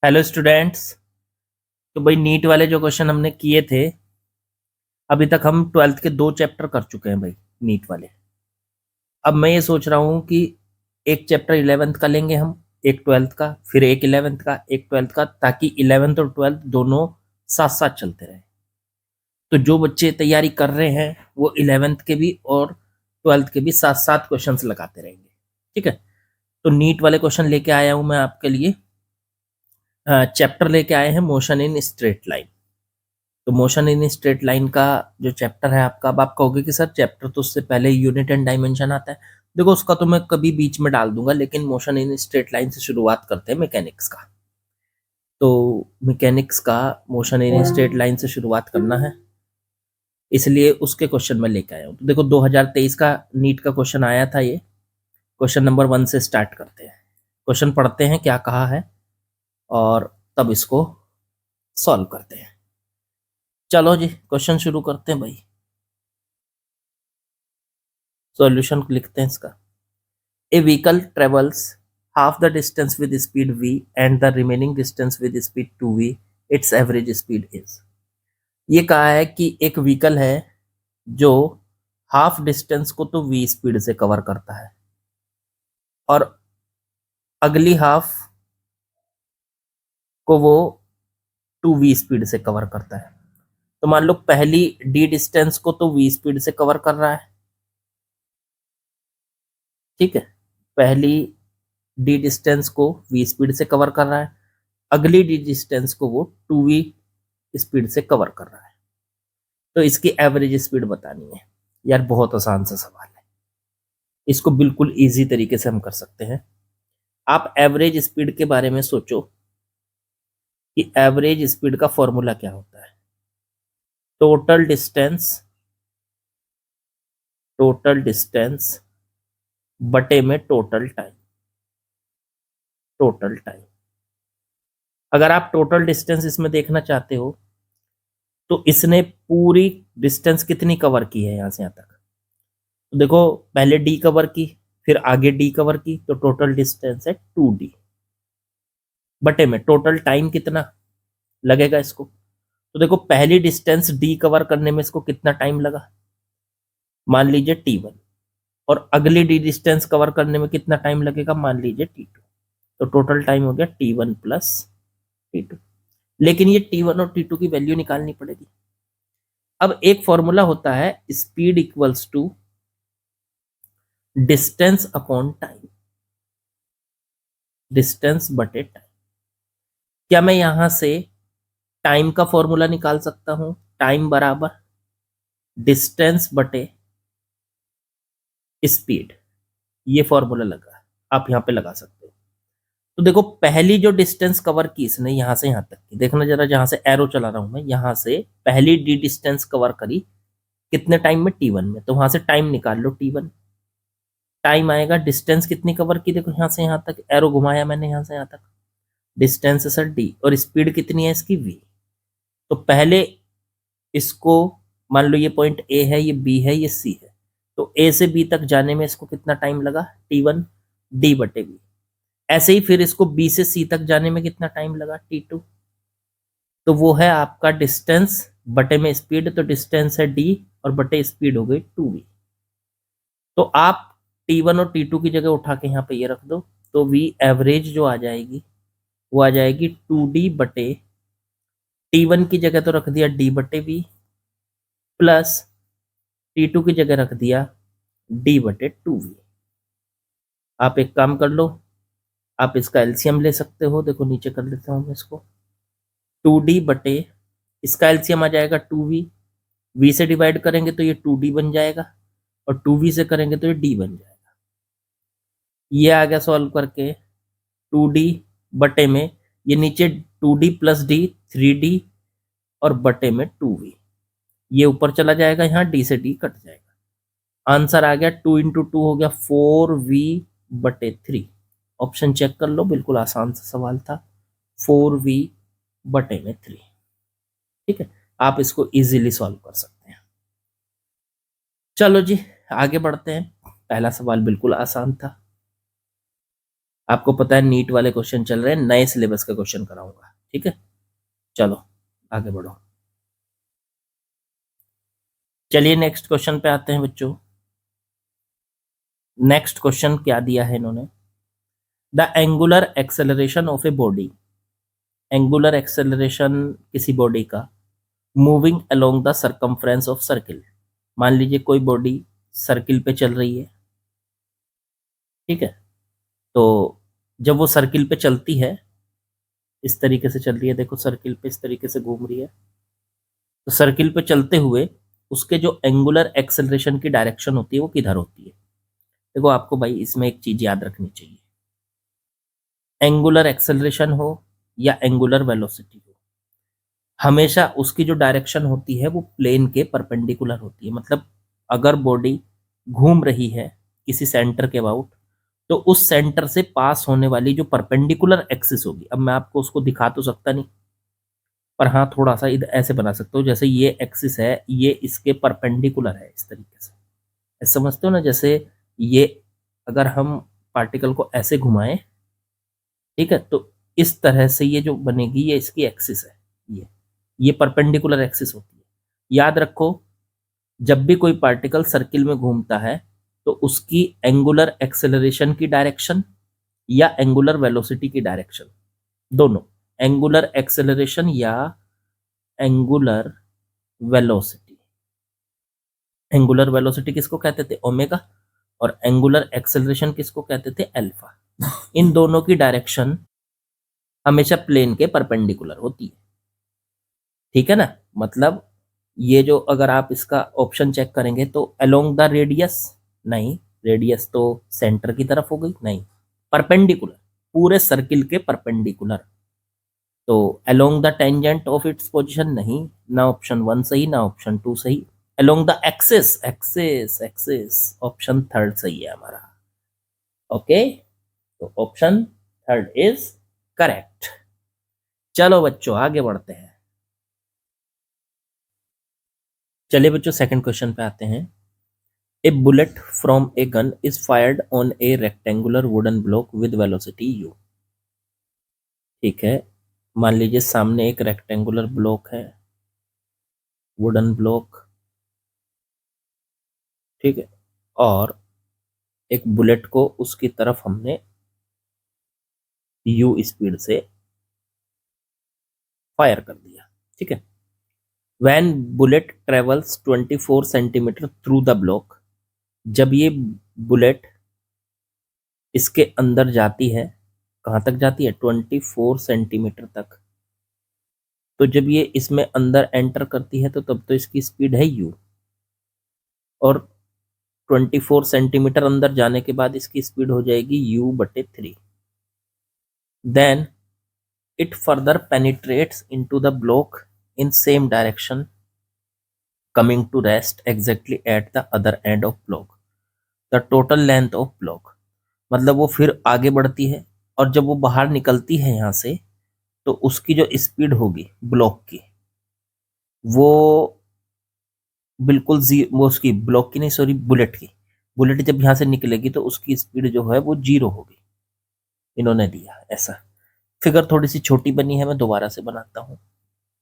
Hello students. तो भाई NEET वाले जो क्वेश्चन हमने किए थे, अभी तक हम ट्वेल्थ के 2 चैप्टर कर चुके हैं भाई, नीट वाले। अब मैं ये सोच रहा हूँ कि एक चैप्टर 11th का लेंगे हम, एक ट्वेल्थ का, फिर एक 11th का, एक ट्वेल्थ का, ताकि 11th और ट्वेल्थ दोनों साथ साथ चलते रहे। तो जो बच्चे तैयारी कर रहे हैं वो 11th के भी और ट्वेल्थ के भी साथ साथ क्वेश्चंस लगाते रहेंगे। ठीक है। तो नीट वाले क्वेश्चन लेके आया हूँ मैं आपके लिए। चैप्टर लेके आए हैं मोशन इन स्ट्रेट लाइन। तो मोशन इन स्ट्रेट लाइन का जो चैप्टर है आपका, अब आप कहोगे कि सर चैप्टर तो उससे पहले यूनिट एंड डायमेंशन आता है। देखो उसका तो मैं कभी बीच में डाल दूंगा, लेकिन मोशन इन स्ट्रेट लाइन से शुरुआत करते हैं मैकेनिक्स का। तो मैकेनिक्स का मोशन इन स्ट्रेट लाइन से शुरुआत करना है, इसलिए उसके क्वेश्चन मैं लेके आया हूँ। तो देखो 2023 का नीट का क्वेश्चन आया था ये। क्वेश्चन नंबर 1 से स्टार्ट करते हैं। क्वेश्चन पढ़ते हैं क्या कहा है और तब इसको सॉल्व करते हैं। चलो जी क्वेश्चन शुरू करते हैं भाई। सॉल्यूशन लिखते हैं इसका। A vehicle travels half the distance with speed v and the remaining distance with speed 2v. Its average speed is। ये कहा है कि एक व्हीकल है जो हाफ डिस्टेंस को तो v स्पीड से कवर करता है और अगली हाफ को वो 2v स्पीड से कवर करता है। तो मान लो पहली d डिस्टेंस को तो v स्पीड से कवर कर रहा है। ठीक है। पहली d डिस्टेंस को v स्पीड से कवर कर रहा है, अगली d डिस्टेंस को वो 2v स्पीड से कवर कर रहा है। तो इसकी एवरेज स्पीड बतानी है। यार बहुत आसान सा सवाल है, इसको बिल्कुल इजी तरीके से हम कर सकते हैं। आप एवरेज स्पीड के बारे में सोचो कि एवरेज स्पीड का फॉर्मूला क्या होता है। टोटल डिस्टेंस, टोटल डिस्टेंस बटे में टोटल टाइम। टोटल टाइम, अगर आप टोटल डिस्टेंस इसमें देखना चाहते हो तो इसने पूरी डिस्टेंस कितनी कवर की है यहां से यहां तक। तो देखो पहले डी कवर की, फिर आगे डी कवर की, तो टोटल डिस्टेंस है 2d बटे में टोटल टाइम कितना लगेगा इसको। तो देखो पहली डिस्टेंस डी कवर करने में इसको कितना टाइम लगा, मान लीजिए t1, और अगली डी डिस्टेंस कवर करने में कितना टाइम लगेगा, मान लीजिए t2। तो टोटल टाइम हो गया t1 प्लस t2। लेकिन ये t1 और t2 की वैल्यू निकालनी पड़ेगी। अब एक फॉर्मूला होता है speed equals to distance upon time, distance बटे टाइम। क्या मैं यहां से टाइम का फॉर्मूला निकाल सकता हूं, टाइम बराबर डिस्टेंस बटे स्पीड। ये फॉर्मूला लगा, आप यहां पे लगा सकते हो। तो देखो पहली जो डिस्टेंस कवर की इसने यहां से यहां तक की, देखना जरा, जहां से एरो चला रहा हूं मैं, यहां से पहली डी डिस्टेंस कवर करी कितने टाइम में, t1 में। तो वहां से टाइम निकाल लो, t1 टाइम आएगा। डिस्टेंस कितनी कवर की, देखो यहां से यहां तक एरो घुमाया मैंने, यहां से यहां तक डिस्टेंस है सर d, और स्पीड कितनी है इसकी v। तो पहले इसको मान लो ये पॉइंट ए है, ये बी है, ये सी है। तो ए से बी तक जाने में इसको कितना टाइम लगा, t1 d बटे बी। ऐसे ही फिर इसको बी से सी तक जाने में कितना टाइम लगा, t2। तो वो है आपका डिस्टेंस बटे में स्पीड। तो डिस्टेंस है d और बटे स्पीड हो गई 2v। तो आप t1 और t2 की जगह उठा के यहाँ पे ये रख दो, तो v एवरेज जो आ जाएगी वो आ जाएगी 2d बटे, t1 की जगह तो रख दिया d बटे v, प्लस t2 की जगह रख दिया d बटे 2v। आप एक काम कर लो, आप इसका एलसीएम ले सकते हो। देखो नीचे कर लेता हूँ मैं इसको, 2d बटे, इसका एलसीएम आ जाएगा 2v, v से डिवाइड करेंगे तो ये 2d बन जाएगा, और 2v से करेंगे तो ये d बन जाएगा। ये आ गया सॉल्व करके 2d बटे में, ये नीचे 2d प्लस d 3d, और बटे में 2v। ये ऊपर चला जाएगा, यहाँ d से d कट जाएगा। आंसर आ गया 2 इंटू 2 हो गया 4v बटे 3। ऑप्शन चेक कर लो, बिल्कुल आसान सा सवाल था, 4v बटे में 3। ठीक है, आप इसको इजीली सॉल्व कर सकते हैं। चलो जी आगे बढ़ते हैं। पहला सवाल बिल्कुल आसान था। आपको पता है नीट वाले क्वेश्चन चल रहे हैं, नए सिलेबस का क्वेश्चन कराऊंगा, ठीक है। चलो आगे बढ़ो। चलिए नेक्स्ट क्वेश्चन पे आते हैं बच्चों। नेक्स्ट क्वेश्चन क्या दिया है इन्होंने, the angular acceleration of a body, angular acceleration किसी बॉडी का moving along the circumference of circle. मान लीजिए कोई बॉडी सर्किल पे चल रही है, ठीक है। तो जब वो सर्किल पे चलती है, इस तरीके से चल रही है, देखो सर्किल पे इस तरीके से घूम रही है, तो सर्किल पे चलते हुए उसके जो एंगुलर एक्सेलरेशन की डायरेक्शन होती है वो किधर होती है। देखो आपको भाई इसमें एक चीज याद रखनी चाहिए, एंगुलर एक्सेलरेशन हो या एंगुलर वेलोसिटी हो, हमेशा उसकी जो डायरेक्शन होती है वो प्लेन के परपेंडिकुलर होती है। मतलब अगर बॉडी घूम रही है किसी सेंटर के अबाउट, तो उस सेंटर से पास होने वाली जो परपेंडिकुलर एक्सिस होगी, अब मैं आपको उसको दिखा तो सकता नहीं, पर हाँ थोड़ा सा इधर ऐसे बना सकते हो, जैसे ये एक्सिस है, ये इसके परपेंडिकुलर है, इस तरीके से ऐसे समझते हो ना। जैसे ये अगर हम पार्टिकल को ऐसे घुमाएं, ठीक है, तो इस तरह से ये जो बनेगी ये इसकी एक्सिस है, ये परपेंडिकुलर एक्सिस होती है। याद रखो, जब भी कोई पार्टिकल सर्किल में घूमता है तो उसकी एंगुलर एक्सेलरेशन की डायरेक्शन या एंगुलर वेलोसिटी की डायरेक्शन, दोनों, एंगुलर एक्सेलरेशन या एंगुलर वेलोसिटी, एंगुलर वेलोसिटी किसको कहते थे, ओमेगा, और एंगुलर एक्सेलरेशन किसको कहते थे, अल्फा। इन दोनों की डायरेक्शन हमेशा प्लेन के परपेंडिकुलर होती है, ठीक है ना। मतलब ये जो अगर आप इसका ऑप्शन चेक करेंगे तो अलोंग द रेडियस, नहीं, रेडियस तो सेंटर की तरफ हो गई, नहीं, परपेंडिकुलर, पूरे सर्किल के परपेंडिकुलर। तो along the tangent of its position, नहीं, ना ऑप्शन 1 सही ना ऑप्शन 2 सही। Along the axis, axis axis, option 3 सही है हमारा। ओके, तो ऑप्शन 3 इज करेक्ट। चलो बच्चों आगे बढ़ते हैं। चलिए बच्चों सेकंड क्वेश्चन पे आते हैं। A bullet from a gun is fired on a rectangular wooden block with velocity u। ठीक है, मान लीजिए सामने एक रेक्टेंगुलर ब्लॉक है, वुडन ब्लॉक, ठीक है, और एक बुलेट को उसकी तरफ हमने u स्पीड से फायर कर दिया, ठीक है। When bullet travels 24 centimetre through the block, जब ये बुलेट इसके अंदर जाती है, कहाँ तक जाती है, 24 सेंटीमीटर तक, तो जब ये इसमें अंदर एंटर करती है तो तब तो इसकी स्पीड है u, और 24 सेंटीमीटर अंदर जाने के बाद इसकी स्पीड हो जाएगी u/3। Then it further penetrates into the block in same direction coming to rest exactly at the other end of block the total length of block. मतलब वो फिर आगे बढ़ती है, और जब वो बाहर निकलती है यहाँ से, तो उसकी जो स्पीड होगी ब्लॉक की, वो बिल्कुल वो उसकी ब्लॉक की नहीं, सॉरी, बुलेट की, बुलेट जब यहाँ से निकलेगी तो उसकी स्पीड जो है वो 0 होगी। इन्होंने दिया ऐसा। फिगर थोड़ी सी छोटी बनी है, मैं दोबारा से बनाता हूँ,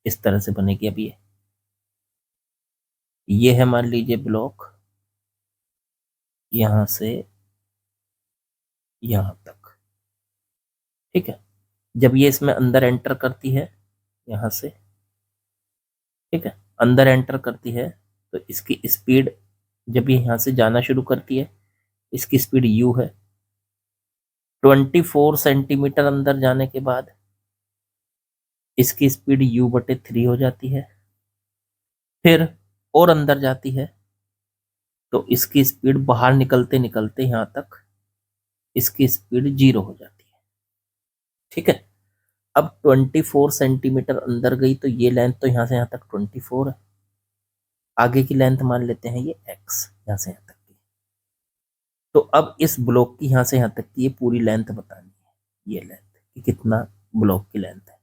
इस तरह से बनेगी। अब ये है मान लीजिए ब्लॉक, यहाँ से यहाँ तक, ठीक है। जब ये इसमें अंदर एंटर करती है यहाँ से, ठीक है, अंदर एंटर करती है, तो इसकी स्पीड, जब ये यहाँ से जाना शुरू करती है, इसकी स्पीड u है। 24 सेंटीमीटर अंदर जाने के बाद इसकी स्पीड u/3 हो जाती है। फिर और अंदर जाती है तो इसकी स्पीड बाहर निकलते निकलते यहाँ तक इसकी स्पीड 0 हो जाती है, ठीक है। अब 24 सेंटीमीटर अंदर गई तो ये लेंथ तो यहाँ से यहाँ तक 24 है, आगे की लेंथ मान लेते हैं ये x, यहाँ से यहाँ तक की। तो अब इस ब्लॉक की यहाँ से यहाँ तक की ये पूरी लेंथ बतानी है, ये लेंथ कि कितना ब्लॉक की लेंथ है।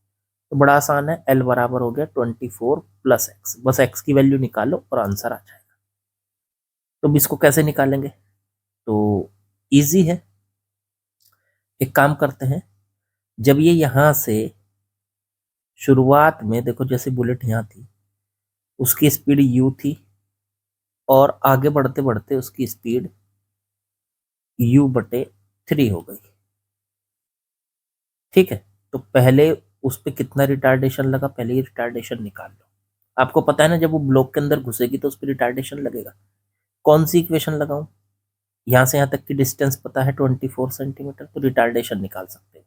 तो बड़ा आसान है, L बराबर हो गया 24 + x, बस x की वैल्यू निकालो और आंसर आ जाएगा। तो अब इसको कैसे निकालेंगे, तो इजी है। एक काम करते हैं, जब ये यहां से शुरुआत में देखो, जैसे बुलेट यहां थी, उसकी स्पीड u थी, और आगे बढ़ते बढ़ते उसकी स्पीड u/3 हो गई। ठीक है, तो पहले उस पर कितना रिटार्डेशन लगा, पहले ही रिटार्डेशन निकाल लो। आपको पता है ना, जब वो ब्लॉक के अंदर घुसेगी तो उस पर रिटार्डेशन लगेगा। कौन सी इक्वेशन लगाऊं? यहां से यहां तक की डिस्टेंस पता है 24 सेंटीमीटर, तो रिटार्डेशन निकाल सकते हैं।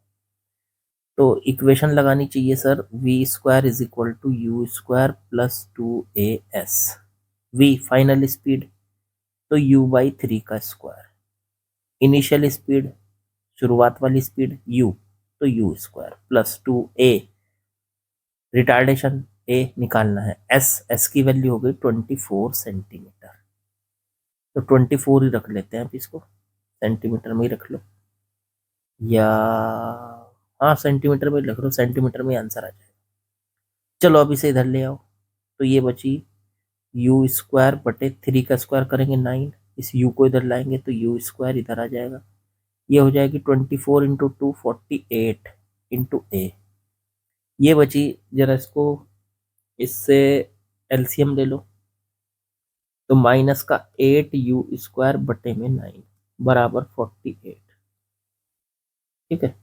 तो इक्वेशन लगानी चाहिए sir, v² = u² + 2as। v final speed, तो u/3 का स्क्वायर। इनिशियल स्पीड, शुरुआत वाली स्पीड u, तो u² +2a, रिटार्डेशन a निकालना है। s की वैल्यू हो गई 24 सेंटीमीटर, तो 24 ही रख लेते हैं आप इसको, सेंटीमीटर में ही रख लो, या हाँ सेंटीमीटर में रख लो, सेंटीमीटर में आंसर आ जाएगा। चलो अब इसे इधर ले आओ, तो ये बची u²/3 का स्क्वायर करेंगे 9, इस u को इधर लाएंगे तो u² इधर आ जाएगा। ये हो जाएगी 24 × 2 48 × a। ये बची, जरा इसको इससे एलसीएम ले लो, तो माइनस का 8u²/9 बराबर 48। ठीक है,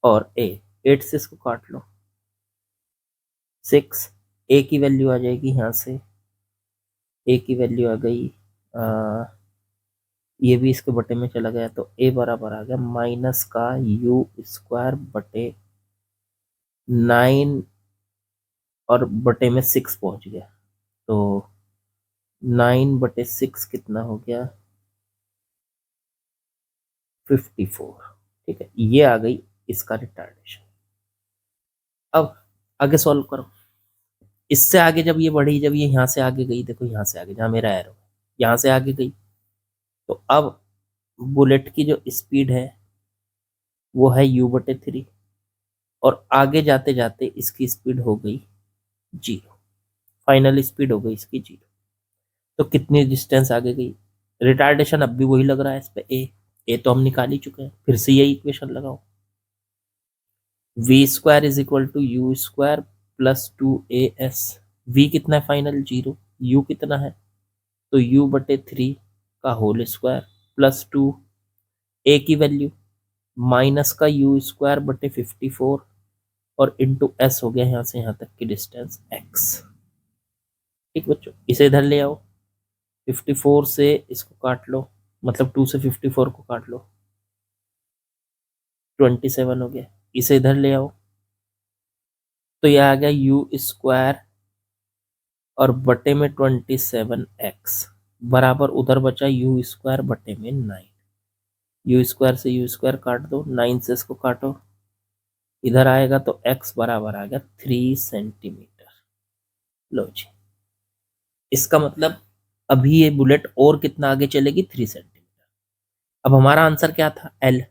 और a, 8 से इसको काट लो, 6, a की वैल्यू आ जाएगी यहाँ से, a की वैल्यू आ गई, ये भी इसके बटे में चला गया, तो a बराबर आ गया माइनस का u²/9, और बटे में 6 पहुंच गया, तो 9/6 कितना हो गया, 54। ठीक है, ये आ गई इसका रिटार्डेशन। अब आगे सॉल्व करो। इससे आगे जब ये बढ़ी, जब ये यहाँ से आगे गई, देखो यहाँ से आगे, जहाँ मेरा एरो यहाँ से आगे गई, तो अब बुलेट की जो स्पीड है वो है u/3, और आगे जाते जाते इसकी स्पीड हो गई 0, फाइनल स्पीड हो गई इसकी 0। तो कितनी डिस्टेंस आगे गई, रिटार्डेशन अब भी वही लग रहा है इस पे, ए तो हम निकाल ही चुके हैं, फिर से यही इक्वेशन लगाओ, v² = u² + 2as। v कितना है फाइनल, 0, u कितना है, तो u/3 का होल स्क्वायर +2, a की वैल्यू माइनस का u²/54, और इंटू s हो गया यहाँ से यहाँ तक की डिस्टेंस x। ठीक बच्चों, इसे इधर ले आओ, 54 से इसको काट लो, मतलब 2 से 54 को काट लो, 27 हो गया। इसे इधर ले आओ, तो यह आ गया u² और बटे में 27x बराबर, उधर बचा u²/9। u² से u² काट दो, 9 से इसको काटो, इधर आएगा तो x बराबर आ गया 3 सेंटीमीटर। लो जी, इसका मतलब अभी ये बुलेट और कितना आगे चलेगी, 3 सेंटीमीटर। अब हमारा आंसर क्या था, l,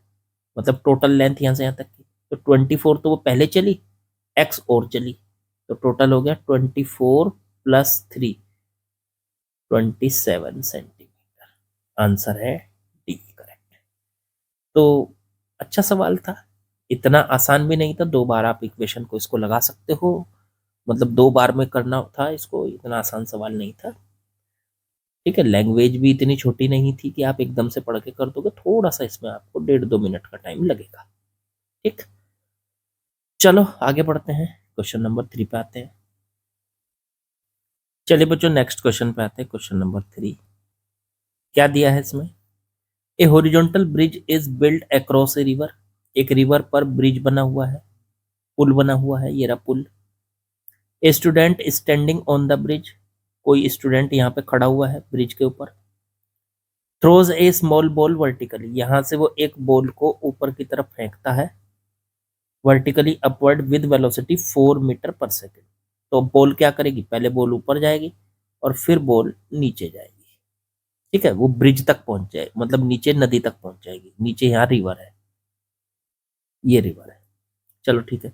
मतलब टोटल लेंथ यहाँ से यहाँ तक की, तो 24 तो वो पहले चली, x और चली, तो टोटल हो गया 24 + 3, 27 सेंटीमीटर। आंसर है डी करेक्ट। तो अच्छा सवाल था, इतना आसान भी नहीं था, 2 बार आप इक्वेशन को इसको लगा सकते हो, मतलब 2 बार में करना था इसको, इतना आसान सवाल नहीं था। ठीक है, लैंग्वेज भी इतनी छोटी नहीं थी कि आप एकदम से पढ़ के कर दोगे, थोड़ा सा इसमें आपको 1.5-2 मिनट का टाइम लगेगा। ठीक, चलो आगे बढ़ते हैं, क्वेश्चन नंबर 3 पे आते हैं। चलिए बच्चों, नेक्स्ट क्वेश्चन पे आते हैं, क्वेश्चन नंबर 3। क्या दिया है इसमें, a horizontal bridge is build across a river. एक रिवर पर ब्रिज बना हुआ है, पुल बना हुआ है, ये रहा पुल। A student standing on the bridge, कोई स्टूडेंट यहाँ पे खड़ा हुआ है ब्रिज के ऊपर। Throws a small ball vertically, यहां से वो एक बॉल को ऊपर की तरफ फेंकता है, vertically upward with velocity 4 metre per second. तो बॉल क्या करेगी, पहले बॉल ऊपर जाएगी और फिर बॉल नीचे जाएगी। ठीक है, वो ब्रिज तक पहुंच जाए, मतलब नीचे नदी तक पहुंच जाएगी, नीचे यहाँ रिवर है, ये रिवर है। चलो ठीक है,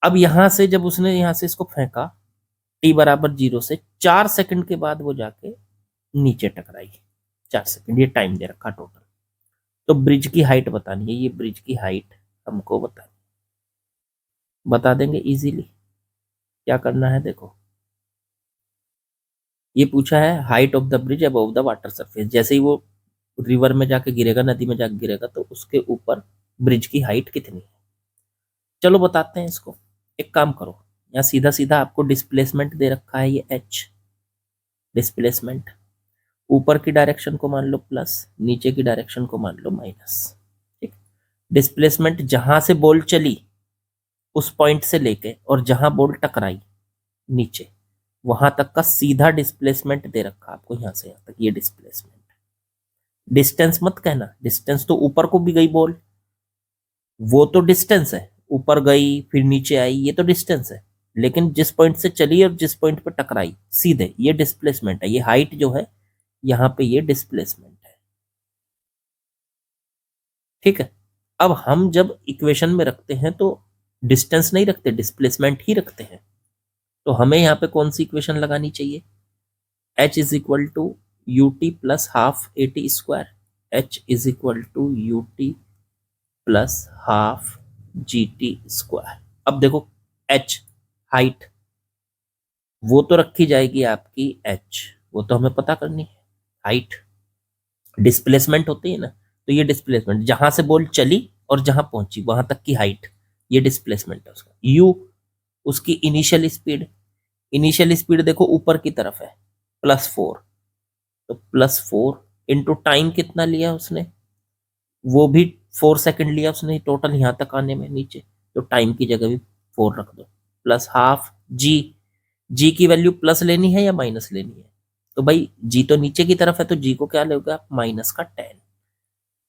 अब यहां से जब उसने यहां से इसको फेंका, t बराबर 0 से 4 सेकंड के बाद वो जाके नीचे टकराई, 4 सेकंड ये टाइम दे रखा टोटल। तो ब्रिज की हाइट बतानी है, ये ब्रिज की हाइट हमको बता देंगे इजीली। क्या करना है देखो, ये पूछा है height of the bridge above the water surface. जैसे ही वो रिवर में जाके गिरेगा, नदी में जाके गिरेगा, तो उसके ऊपर ब्रिज की हाइट कितनी है। चलो बताते हैं इसको। एक काम करो, यहाँ सीधा सीधा आपको डिस्प्लेसमेंट दे रखा है, ये एच डिस्प्लेसमेंट। ऊपर की डायरेक्शन को मान लो प्लस, नीचे की डायरेक्शन को मान लो माइनस। ठीक, डिस्प्लेसमेंट जहां से बॉल चली उस पॉइंट से लेके और जहां बॉल टकराई नीचे, वहां तक का सीधा डिस्प्लेसमेंट दे रखा आपको, यहां से यहां तक ये डिस्प्लेसमेंट। डिस्टेंस मत कहना, डिस्टेंस तो ऊपर को भी गई बॉल, वो तो डिस्टेंस है, ऊपर गई फिर नीचे आई, ये तो डिस्टेंस है। लेकिन जिस पॉइंट से चली और जिस पॉइंट पे टकराई सीधे, ये डिस्प्लेसमेंट है। ये हाइट जो है यहां पे, ये डिस्प्लेसमेंट है। ठीक है, अब हम जब इक्वेशन में रखते हैं तो डिस्टेंस नहीं रखते, डिस्प्लेसमेंट ही रखते हैं। तो हमें यहाँ पे कौन सी इक्वेशन लगानी चाहिए, h is equal to u t plus half a t square, h is equal to u t plus half g t square. अब देखो h हाइट वो तो रखी जाएगी आपकी h, वो तो हमें पता करनी है। हाइट डिस्प्लेसमेंट होती है ना, तो ये डिस्प्लेसमेंट जहां से बॉल चली और जहां पहुंची वहां तक की हाइट, ये डिस्प्लेसमेंट है उसका। u उसकी इनिशियल स्पीड, इनिशियल स्पीड देखो ऊपर की तरफ है +4, तो +4 इंटू टाइम कितना लिया उसने, वो भी 4 सेकंड लिया उसने टोटल यहां तक आने में नीचे, तो टाइम की जगह भी 4 रख दो, प्लस हाफ जी। जी की वैल्यू प्लस लेनी है या माइनस लेनी है, तो भाई जी तो नीचे की तरफ है, तो जी को क्या लोगे आप, -10।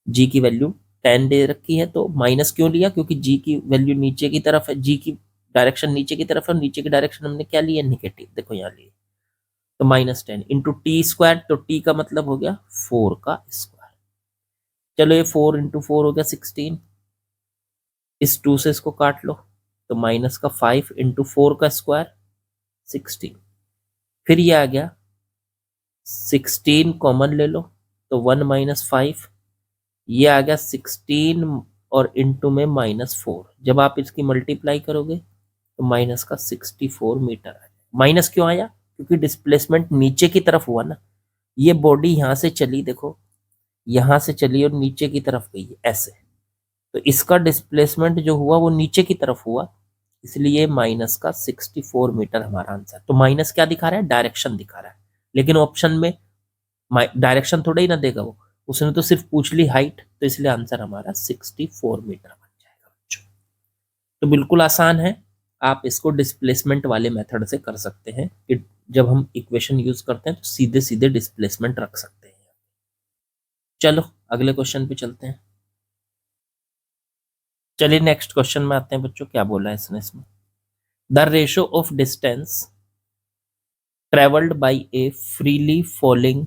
जी की वैल्यू 10 दे रखी है, तो माइनस क्यों लिया, क्योंकि जी की वैल्यू नीचे की तरफ है, जी की डायरेक्शन नीचे की तरफ है, नीचे की डायरेक्शन हमने क्या लिया, नेगेटिव, देखो यहाँ लिए, तो -10 इंटू टी स्क्वायर, तो टी का मतलब हो गया 4 का स्क्वायर। चलो ये 4 इंटू 4 हो गया 16, इस 2 से इसको काट लो, तो माइनस का 5 इंटू 4 का स्क्वायर 16, फिर ये आ गया 16 कॉमन ले लो, तो 1 - 5, ये आ गया 16 और इंटू में -4, जब आप इसकी मल्टीप्लाई करोगे तो माइनस का 64 मीटर आ जाए। माइनस क्यों आया, क्योंकि डिस्प्लेसमेंट नीचे की तरफ हुआ ना, ये बॉडी यहां से चली, देखो यहां से चली और नीचे की तरफ गई ऐसे, तो इसका डिस्प्लेसमेंट जो हुआ वो नीचे की तरफ हुआ, इसलिए माइनस का 64 मीटर हमारा आंसर। तो माइनस क्या दिखा रहा है, डायरेक्शन दिखा रहा है, लेकिन ऑप्शन में डायरेक्शन थोड़ा ही ना देगा वो, उसने तो सिर्फ पूछ ली हाइट, तो इसलिए आंसर हमारा 64 मीटर बन जाएगा बच्चों। तो बिल्कुल आसान है, आप इसको डिस्प्लेसमेंट वाले मेथड से कर सकते हैं कि जब हम इक्वेशन यूज करते हैं तो सीधे सीधे डिस्प्लेसमेंट रख सकते हैं। चलो अगले क्वेश्चन पे चलते हैं। चलिए नेक्स्ट क्वेश्चन में आते हैं बच्चों, क्या बोला है इसमें, the ratio of distance travelled by A freely falling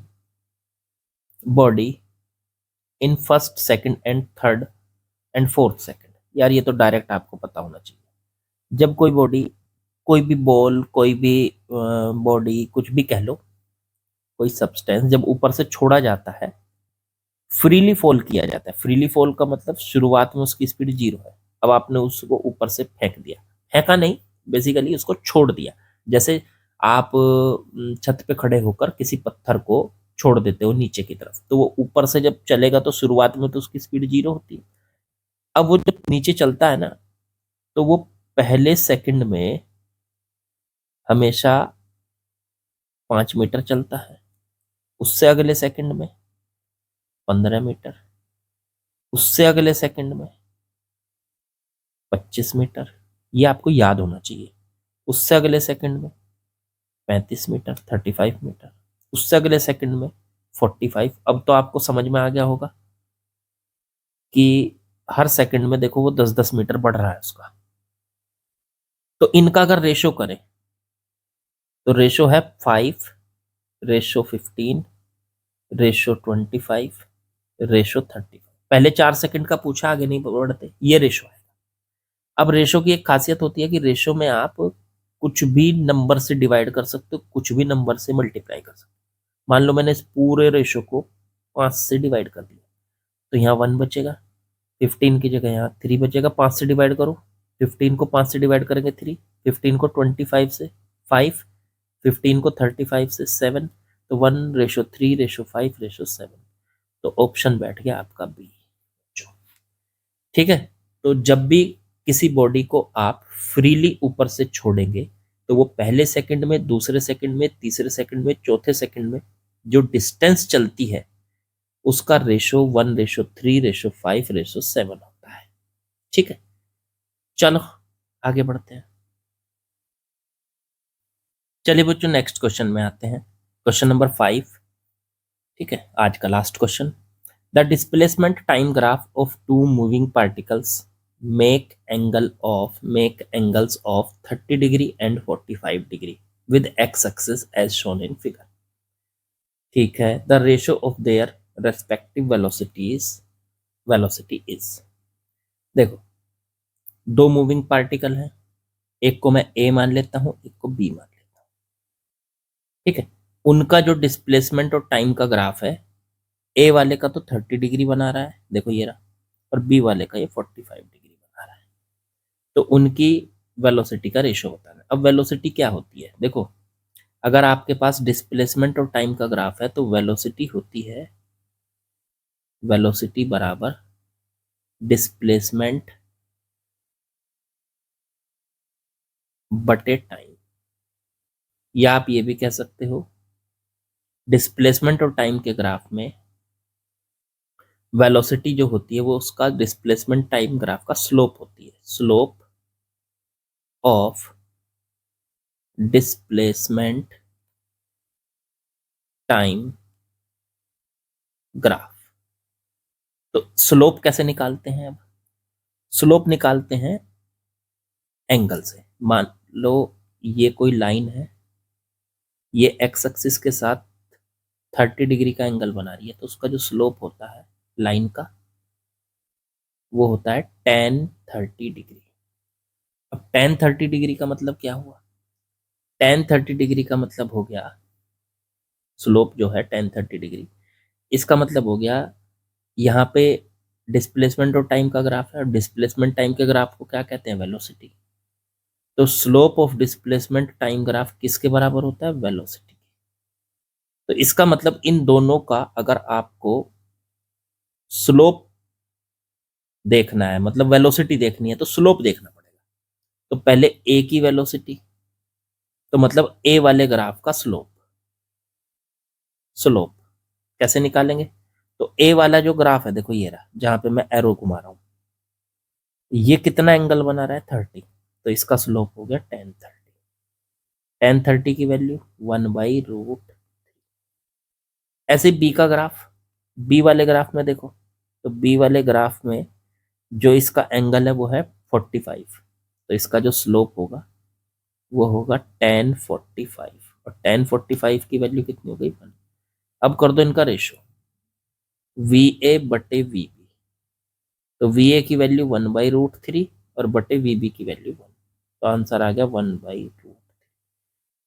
body in first, second and third and fourth second. यार ये तो डायरेक्ट आपको पता होना चाहिए, जब कोई बॉडी, कोई भी बॉल, कोई भी बॉडी, कुछ भी कह लो, कोई सब्सटेंस जब ऊपर से छोड़ा जाता है, फ्रीली फॉल किया जाता है। फ्रीली फॉल का मतलब शुरुआत में उसकी स्पीड 0 है, अब आपने उसको ऊपर से फेंक दिया, फेंका नहीं, बेसिकली उसको छोड़ दिया। जैसे आप छत पे खड़े होकर किसी पत्थर को छोड़ देते हो नीचे की तरफ, तो वो ऊपर से जब चलेगा तो शुरुआत में तो उसकी स्पीड 0 होती है। अब वो जब नीचे चलता है ना, तो वो पहले सेकंड में हमेशा 5 मीटर चलता है, उससे अगले सेकंड में 15 मीटर, उससे अगले सेकंड में 25 मीटर, ये आपको याद होना चाहिए। उससे अगले सेकंड में 35 मीटर, 35 मीटर, उससे अगले सेकंड में 45। अब तो आपको समझ में आ गया होगा कि हर सेकंड में देखो वो 10-10 मीटर बढ़ रहा है उसका। तो इनका अगर रेशो करें तो रेशो है 5, रेशो 15, रेशो 25, रेशो 35। पहले 4 सेकंड का पूछा, आगे नहीं बढ़ते, ये रेशो है। अब रेशो की एक खासियत होती है कि रेशो में आप कुछ भी नंबर से डिवाइड कर सकते हो, कुछ भी नंबर से मल्टीप्लाई कर सकते हो। मान लो मैंने इस पूरे रेशो को 5 से डिवाइड कर दिया, तो यहाँ 1 बचेगा, 15 की जगह यहाँ 3 बचेगा, 5 से डिवाइड करो, 15 को 5 से डिवाइड करेंगे 3, 15 को 25 से 5, 15 को 35 से 7, तो 1:3:5:7, तो ऑप्शन बैठ गया आपका बी। ठीक है, तो जब भी किसी बॉडी को आप फ्रीली ऊपर से छोड़ेंगे तो वो पहले सेकंड में, दूसरे सेकंड में, तीसरे सेकंड में, चौथे सेकंड में जो डिस्टेंस चलती है उसका रेशो 1:3:5:7 होता है। ठीक है, चलो आगे बढ़ते हैं। चलिए बच्चों नेक्स्ट क्वेश्चन में आते हैं, क्वेश्चन नंबर 5। ठीक है, आज का last question. The displacement time graph of two moving particles make angles of 30 degree and 45 degree with x axis as shown in figure। ठीक है, the ratio of their respective velocity is। देखो, दो moving particle हैं, एक को मैं a मान लेता हूं, एक को b मान लेता हूं। ठीक है, उनका जो डिस्प्लेसमेंट और टाइम का ग्राफ है, a वाले का तो 30 डिग्री बना रहा है, देखो ये रहा, और b वाले का ये 45 डिग्री बना रहा है। तो उनकी वेलोसिटी का रेशो बताना है। अब वेलोसिटी क्या होती है, देखो अगर आपके पास डिस्प्लेसमेंट और टाइम का ग्राफ है तो वेलोसिटी होती है, वेलोसिटी बराबर डिस्प्लेसमेंट बटे टाइम, या आप ये भी कह सकते हो डिस्प्लेसमेंट और टाइम के ग्राफ में वेलोसिटी जो होती है वो उसका डिस्प्लेसमेंट टाइम ग्राफ का स्लोप होती है, slope of displacement time graph. तो स्लोप कैसे निकालते हैं, अब स्लोप निकालते हैं एंगल से। मान लो ये कोई लाइन है, ये एक्स एक्सिस के साथ 30 डिग्री का एंगल बना रही है, तो उसका जो स्लोप होता है लाइन का वो होता है tan 30 डिग्री। अब tan 30 डिग्री का मतलब क्या हुआ, tan 30 डिग्री का मतलब हो गया स्लोप जो है tan 30 डिग्री, इसका मतलब हो गया यहाँ पे डिस्प्लेसमेंट और टाइम का ग्राफ है, और डिस्प्लेसमेंट टाइम के ग्राफ को क्या कहते हैं, वेलोसिटी। तो slope of displacement time graph किसके बराबर होता है, वेलोसिटी। तो इसका मतलब इन दोनों का अगर आपको स्लोप देखना है, मतलब वेलोसिटी देखनी है, तो स्लोप देखना पड़ेगा। तो पहले ए की वेलोसिटी, तो मतलब ए वाले ग्राफ का स्लोप, स्लोप कैसे निकालेंगे, तो ए वाला जो ग्राफ है देखो ये रहा, जहां पे मैं एरो घुमा रहा हूं, ये कितना एंगल बना रहा है 30, तो इसका स्लोप हो गया tan 30। tan 30 की वैल्यू 1/√। ऐसे बी का ग्राफ, बी वाले ग्राफ में देखो, तो बी वाले ग्राफ में जो इसका एंगल है वो है 45, तो इसका जो स्लोप होगा वो होगा tan 45, और tan 45 की वैल्यू कितनी हो गई 1। अब कर दो इनका रेशो VA बटे VB, तो VA की वैल्यू 1/√3 और बटे VB की वैल्यू 1, तो आंसर आ गया 1/√3।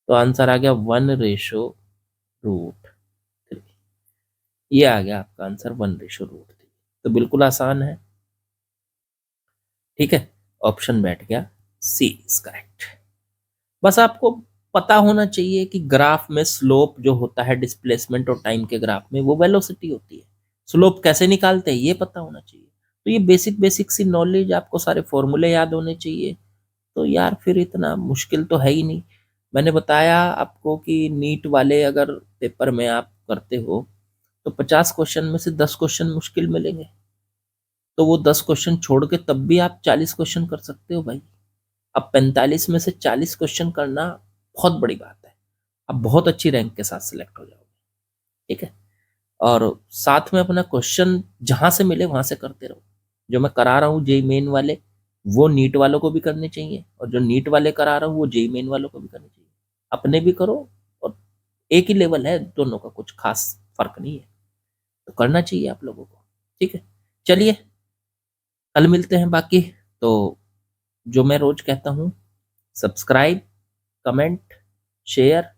तो आंसर आ गया 1/√3, ये आ गया आपका आंसर 1/√3। तो बिल्कुल आसान है। ठीक है, ऑप्शन बैठ गया सी इज करेक्ट। बस आपको पता होना चाहिए कि ग्राफ में स्लोप जो होता है डिस्प्लेसमेंट और टाइम के ग्राफ में वो वेलोसिटी होती है, स्लोप कैसे निकालते हैं ये पता होना चाहिए। तो ये बेसिक बेसिक सी नॉलेज, आपको सारे फॉर्मूले याद होने चाहिए, तो यार फिर इतना मुश्किल तो है ही नहीं। मैंने बताया आपको कि नीट वाले अगर पेपर में आप करते हो तो 50 क्वेश्चन में से 10 क्वेश्चन मुश्किल मिलेंगे, तो वो 10 क्वेश्चन छोड़ के तब भी आप 40 क्वेश्चन कर सकते हो भाई। अब 45 में से 40 क्वेश्चन करना बहुत बड़ी बात है, आप बहुत अच्छी रैंक के साथ सिलेक्ट हो जाओगे। ठीक है, और साथ में अपना क्वेश्चन जहां से मिले वहां से करते रहो। जो मैं करा रहा हूँ जेई मेन वाले, वो नीट वालों को भी करने चाहिए, और जो नीट वाले करा रहा हूँ वो जेई मेन वालों को भी करने चाहिए। अपने भी करो, और एक ही लेवल है दोनों का, कुछ खास फर्क नहीं है, तो करना चाहिए आप लोगों को। ठीक है, चलिए कल मिलते हैं बाकी। तो जो मैं रोज कहता हूँ, सब्सक्राइब, कमेंट, शेयर,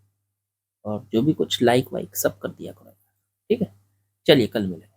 और जो भी कुछ लाइक वाइक सब कर दिया करो। ठीक है, चलिए कल मिलेंगे।